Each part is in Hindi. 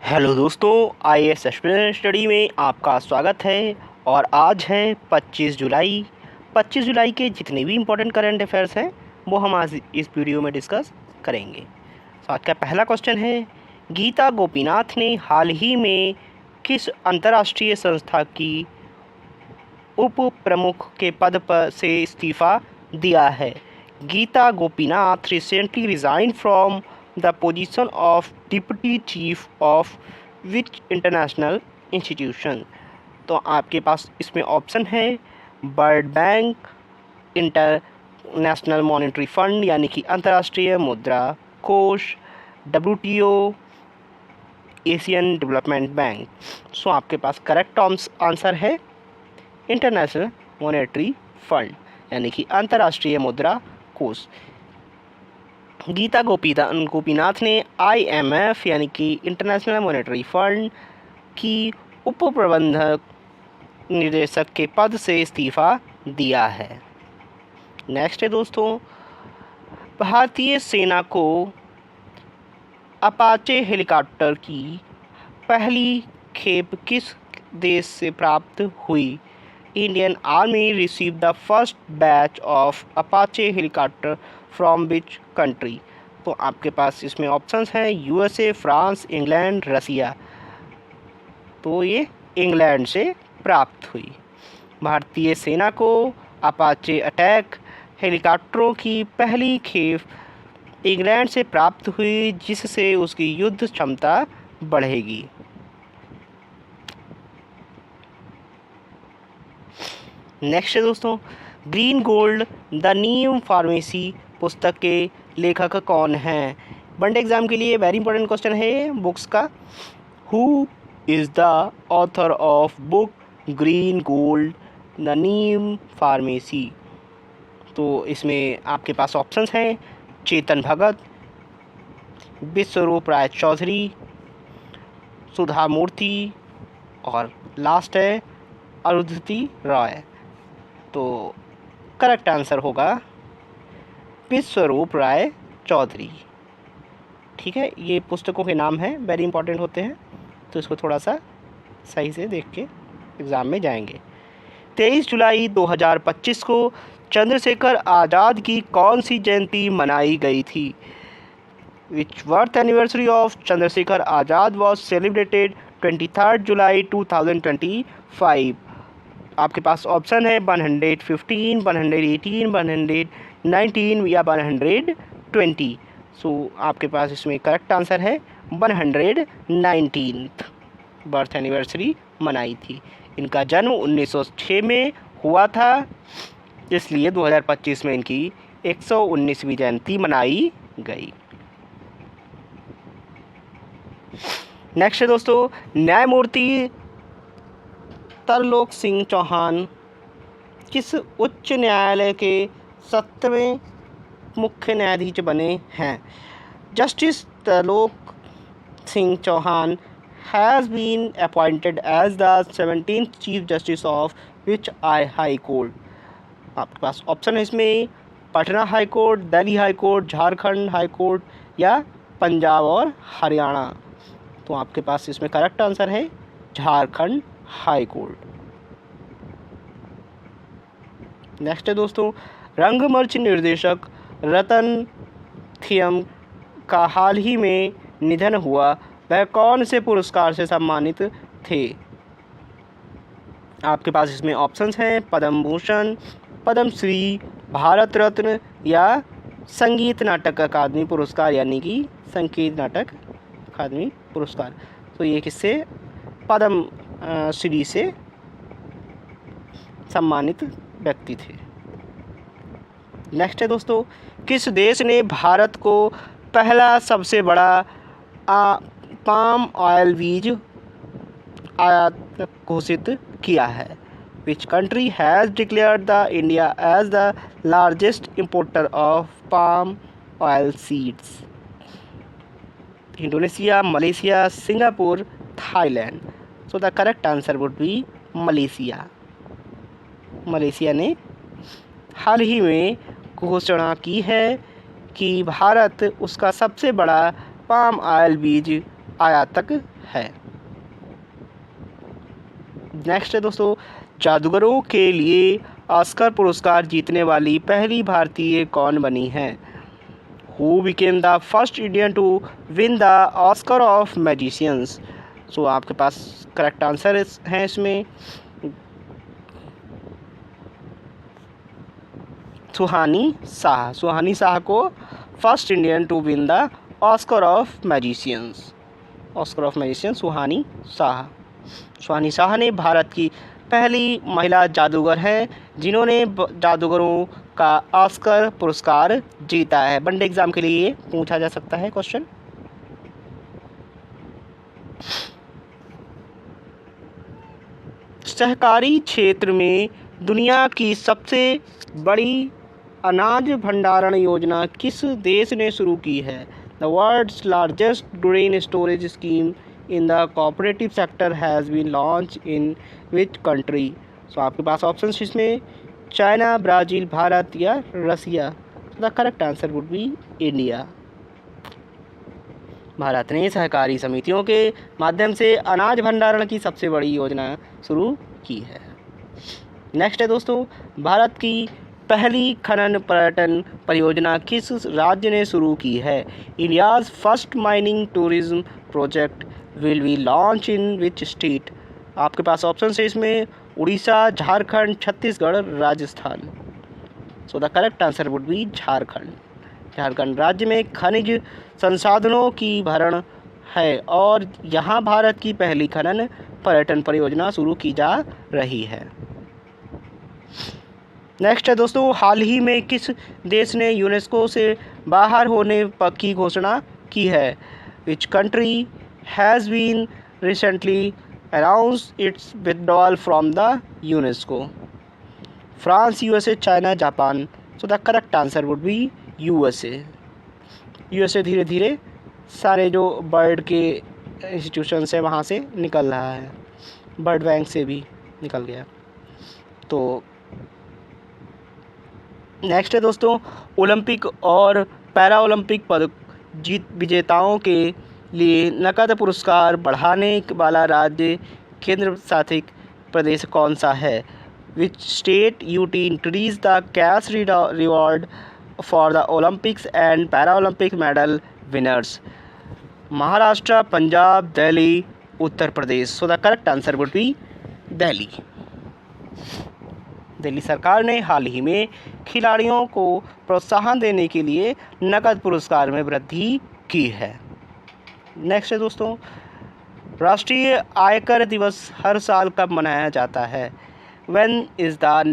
हेलो दोस्तों, आईएएस एस्पिरेंट स्टडी में आपका स्वागत है। और आज है 25 जुलाई। 25 जुलाई के जितने भी इम्पोर्टेंट करंट अफेयर्स हैं वो हम आज इस वीडियो में डिस्कस करेंगे। तो आज का पहला क्वेश्चन है, गीता गोपीनाथ ने हाल ही में किस अंतर्राष्ट्रीय संस्था की उप प्रमुख के पद पर से इस्तीफ़ा दिया है? Gita Gopinath recently resign from the position of deputy chief of which international institution? तो आपके पास इसमें ऑप्शन है world bank, international monetary fund यानी कि अंतर्राष्ट्रीय मुद्रा कोष, WTO, Asian development bank. So आपके पास करेक्ट आंसर है इंटरनेशनल मॉनेटरी फंड यानी कि अंतर्राष्ट्रीय मुद्रा कोष। गीता गोपीनाथ ने IMF यानी कि इंटरनेशनल मॉनेटरी फंड की उप प्रबंधक निर्देशक के पद से इस्तीफ़ा दिया है। नेक्स्ट है दोस्तों, भारतीय सेना को अपाचे हेलीकॉप्टर की पहली खेप किस देश से प्राप्त हुई? Indian army receive the first batch of Apache helicopter from which country? तो आपके पास इसमें ऑप्शंस हैं USA, फ्रांस, इंग्लैंड, रसिया। तो ये इंग्लैंड से प्राप्त हुई। भारतीय सेना को अपाचे अटैक हेलीकॉप्टरों की पहली खेप इंग्लैंड से प्राप्त हुई, जिससे उसकी युद्ध क्षमता बढ़ेगी। नेक्स्ट है दोस्तों, green gold the Neem pharmacy पुस्तक के लेखक कौन हैं? वनडे एग्जाम के लिए वेरी इंपॉर्टेंट क्वेश्चन है बुक्स का। Who is the author of book green gold the Neem pharmacy? तो इसमें आपके पास ऑप्शंस हैं चेतन भगत, विश्वरूप राय चौधरी, सुधा मूर्ति और लास्ट है अरुंधति रॉय। तो करेक्ट आंसर होगा विश्वरूप राय चौधरी। ठीक है, ये पुस्तकों के नाम हैं, वेरी इंपॉर्टेंट होते हैं, तो इसको थोड़ा सा सही से देख के एग्ज़ाम में जाएंगे। 23 जुलाई 2025 को चंद्रशेखर आज़ाद की कौन सी जयंती मनाई गई थी? Which birth anniversary of Chandrashekhar Azad was celebrated 23 July 2025? आपके पास ऑप्शन है 115, 118, 119 या 120। सो आपके पास इसमें करेक्ट आंसर है 119 बर्थ एनिवर्सरी मनाई थी। इनका जन्म 1906 में हुआ था, इसलिए 2025 में इनकी 119वीं जयंती मनाई गई। नेक्स्ट है दोस्तों, न्यायमूर्ति तरलोक सिंह चौहान किस उच्च न्यायालय के 7वें मुख्य न्यायाधीश बने हैं? Justice Tarlok Singh Chauhan has been appointed as the 17th chief justice of which high court? आपके पास ऑप्शन है इसमें Patna high court, Delhi high court, Jharkhand high court या पंजाब और हरियाणा। तो आपके पास इसमें करेक्ट आंसर है झारखंड हाई कोर्ट। नेक्स्ट है दोस्तों, रंगमंच निर्देशक रतन थियम का हाल ही में निधन हुआ, वह कौन से पुरस्कार से सम्मानित थे? आपके पास इसमें ऑप्शंस हैं पद्म भूषण, पद्मश्री, भारत रत्न या संगीत नाटक अकादमी पुरस्कार यानी कि संगीत नाटक अकादमी पुरस्कार। तो ये किससे पद्म श्री से सम्मानित व्यक्ति थे। नेक्स्ट है दोस्तों, किस देश ने भारत को पहला सबसे बड़ा पाम ऑयल बीज आयात घोषित किया है? Which country has declared the India as the largest importer of palm oil seeds? Indonesia, Malaysia, Singapore, Thailand. So the correct answer would be Malaysia. Malaysia ने हाल ही में घोषणा की है कि भारत उसका सबसे बड़ा पाम ऑयल बीज आयातक है। नेक्स्ट है दोस्तों, जादूगरों के लिए ऑस्कर पुरस्कार जीतने वाली पहली भारतीय कौन बनी है? Who became the first Indian to win the Oscar of Magicians? सो आपके पास करेक्ट आंसर है इसमें सुहानी शाह। सुहानी शाह को first Indian to win the Oscar of magicians. Oscar of magicians Suhani Shah. Suhani Shah ने भारत की पहली महिला जादूगर हैं जिन्होंने जादूगरों का ऑस्कर पुरस्कार जीता है। वनडे एग्जाम के लिए पूछा जा सकता है क्वेश्चन। सहकारी क्षेत्र में दुनिया की सबसे बड़ी अनाज भंडारण योजना किस देश ने शुरू की है? The world's largest grain storage scheme in the cooperative sector has been launch in which country? So आपके पास ऑप्शन इसमें चाइना, ब्राज़ील, भारत या Russia. The correct answer would be India. Bharat ने सहकारी समितियों के माध्यम से अनाज भंडारण की सबसे बड़ी योजना शुरू की है। नेक्स्ट है दोस्तों, भारत की पहली खनन पर्यटन परियोजना किस राज्य ने शुरू की है? India's first mining tourism project will be launch in which state? आपके पास ऑप्शन है इसमें उड़ीसा, झारखंड, छत्तीसगढ़, राजस्थान। सो the correct answer would B Jharkhand. Jharkhand राज्य में खनिज संसाधनों की भरण है और यहाँ भारत की पहली खनन पर्यटन परियोजना शुरू की जा रही है। नेक्स्ट है दोस्तों, हाल ही में किस देश ने यूनेस्को से बाहर होने की घोषणा की है? Which country has been recently announced its withdrawal from the UNESCO? France, USA, China, Japan. So the correct answer would be USA. USA धीरे धीरे सारे जो बर्ड के इंस्टीट्यूशंस है वहाँ से निकल रहा है, बर्ड बैंक से भी निकल गया। तो नेक्स्ट है दोस्तों, ओलंपिक और पैरा ओलंपिक पदक विजेताओं के लिए नकद पुरस्कार बढ़ाने वाला राज्य केंद्र शासित प्रदेश कौन सा है? Which state UT increase the cash reward for the Olympics and para Olympic medal winners? Maharashtra, Punjab, Delhi, Uttar Pradesh. So the correct answer would B Delhi. Delhi सरकार ने हाल ही में खिलाड़ियों को प्रोत्साहन देने के लिए नकद पुरस्कार में वृद्धि की है। नेक्स्ट है दोस्तों, राष्ट्रीय आयकर दिवस हर साल कब मनाया जाता है? When is the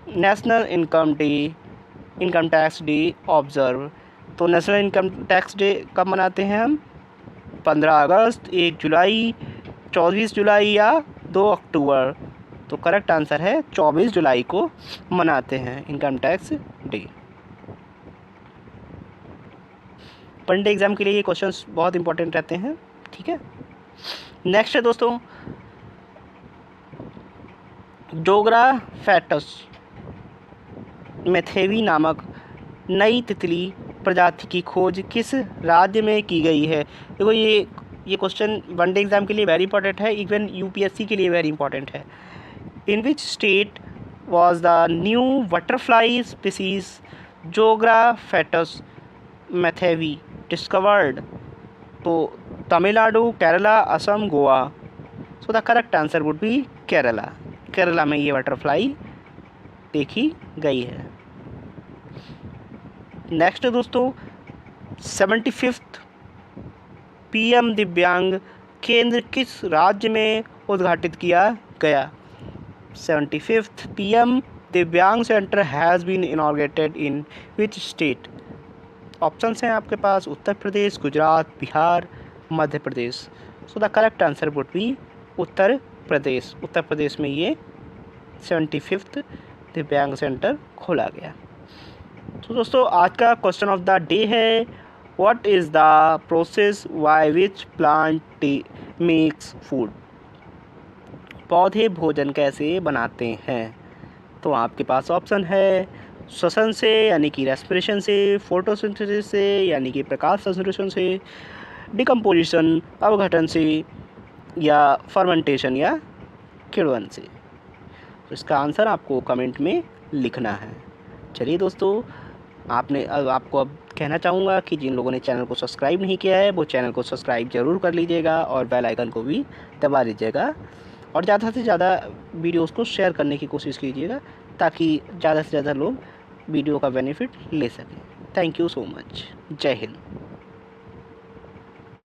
national income tax day observe? तो नेशनल इनकम टैक्स डे कब मनाते हैं हम? 15 अगस्त, 1 जुलाई, 24 जुलाई या 2 अक्टूबर? तो करेक्ट आंसर है 24 जुलाई को मनाते हैं income tax day. One day exam के लिए ये क्वेश्चंस बहुत इंपॉर्टेंट रहते हैं, ठीक है। नेक्स्ट है दोस्तों, जोग्राफेटस मैथेवी नामक नई तितली प्रजाति की खोज किस राज्य में की गई है? देखो ये क्वेश्चन वनडे एग्जाम के लिए वेरी इंपॉर्टेंट है, इवन यूपीएससी के लिए वेरी इंपॉर्टेंट है। In which state was the new butterfly species Zographetus mathewi discovered? तो Tamil Nadu, Kerala, Assam, Goa. So the correct answer would be Kerala. Kerala में ये बटरफ्लाई देखी गई है। नेक्स्ट दोस्तों, 75th पीएम दिव्यांग केंद्र किस राज्य में उद्घाटित किया गया? 75th पीएम दिव्यांग centre has been inaugurated in which state? Options हैं आपके पास Uttar Pradesh, Gujarat, Bihar, Madhya Pradesh. So the correct answer would be Uttar Pradesh. Uttar Pradesh में ये 75th दिव्यांग सेंटर खोला गया। तो दोस्तों आज का क्वेश्चन ऑफ द डे है, what is the process by which plant makes food? पौधे भोजन कैसे बनाते हैं? तो आपके पास ऑप्शन है श्वसन से यानी कि रेस्पिरेशन से, फोटोसिंथेसिस से यानी कि प्रकाश संश्लेषण से, डिकम्पोजिशन, अवघटन से, या फर्मेंटेशन या किण्वन से। तो इसका आंसर आपको कमेंट में लिखना है। चलिए दोस्तों, आपको अब कहना चाहूँगा कि जिन लोगों ने चैनल को सब्सक्राइब नहीं किया है वो चैनल को सब्सक्राइब ज़रूर कर लीजिएगा और बेल आइकन को भी दबा लीजिएगा, और ज़्यादा से ज़्यादा वीडियोस को शेयर करने की कोशिश कीजिएगा ताकि ज़्यादा से ज़्यादा लोग वीडियो का बेनिफिट ले सकें। Thank you so much. जय हिंद।